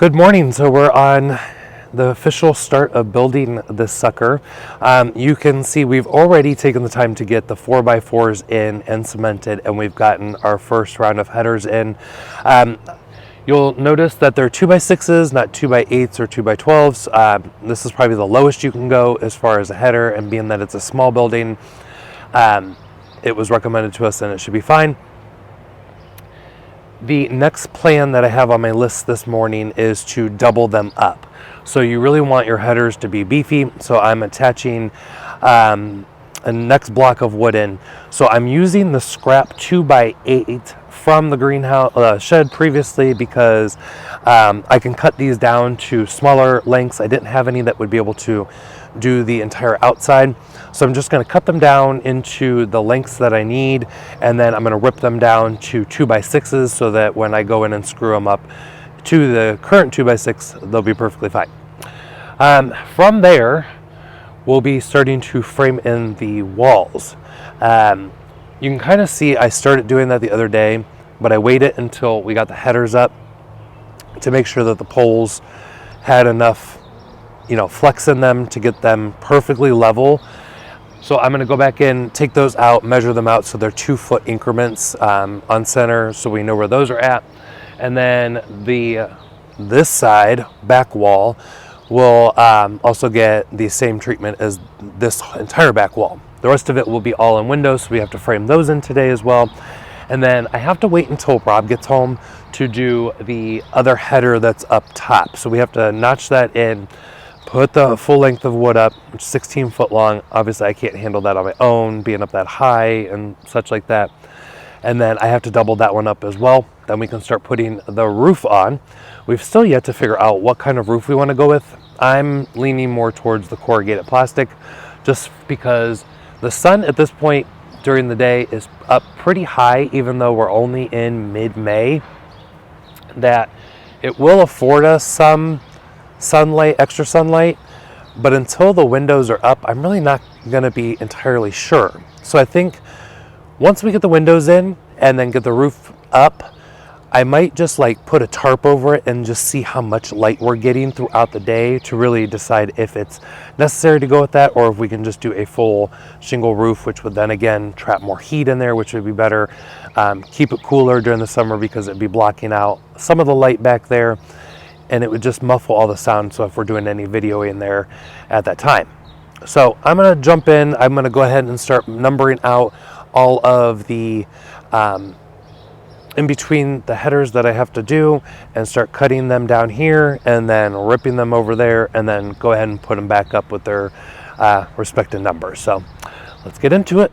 Good morning. So we're on the official start of building this sucker. You can see we've already taken the time to get the 4x4s in and cemented, and we've gotten our first round of headers in. You'll notice that they're 2x6s, not 2x8s or 2x12s. This is probably the lowest you can go as far as a header, and being that it's a small building, it was recommended to us and it should be fine. The next plan that I have on my list this morning is to double them up. So you really want your headers to be beefy. So I'm attaching a next block of wood in. So I'm using the scrap 2x8 from the greenhouse shed previously because I can cut these down to smaller lengths. I didn't have any that would be able to do the entire outside. So I'm just going to cut them down into the lengths that I need, and then I'm going to rip them down to 2x6s so that when I go in and screw them up to the current 2x6, they'll be perfectly fine. From there, we'll be starting to frame in the walls. You can kind of see I started doing that the other day, but I waited until we got the headers up to make sure that the poles had enough, flex in them to get them perfectly level. So I'm going to go back in, take those out, measure them out so they're 2-foot increments on center, so we know where those are at. And then this side, back wall, will also get the same treatment as this entire back wall. The rest of it will be all in windows, so we have to frame those in today as well. And then I have to wait until Rob gets home to do the other header that's up top. So we have to notch that in, put the full length of wood up, which is 16 foot long. Obviously I can't handle that on my own, being up that high and such like that. And then I have to double that one up as well. Then we can start putting the roof on. We've still yet to figure out what kind of roof we want to go with. I'm leaning more towards the corrugated plastic, just because the sun at this point during the day is up pretty high, even though we're only in mid-May, that it will afford us some sunlight, extra sunlight, but until the windows are up, I'm really not going to be entirely sure. So I think once we get the windows in and then get the roof up, I might just put a tarp over it and just see how much light we're getting throughout the day to really decide if it's necessary to go with that, or if we can just do a full shingle roof, which would then again trap more heat in there, which would be better. Keep it cooler during the summer because it'd be blocking out some of the light back there, and it would just muffle all the sound, so if we're doing any video in there at that time. So I'm going to jump in. I'm going to go ahead and start numbering out all of the in between the headers that I have to do, and start cutting them down here and then ripping them over there, and then go ahead and put them back up with their respective numbers. So let's get into it.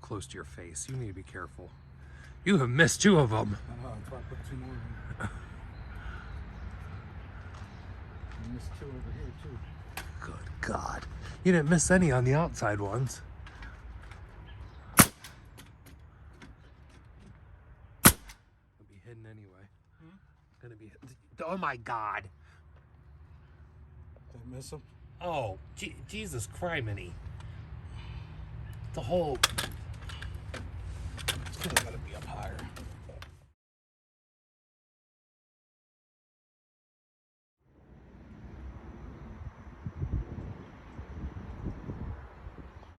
close to your face. You need to be careful. You have missed 2 of them. I know, that's why I put 2 more in. I missed 2 over here too. Good God. You didn't miss any on the outside ones. It'll be hidden anyway. Gonna be. Oh my God. Did I miss them? Oh, Jesus criminy. The whole. It's gotta be up higher.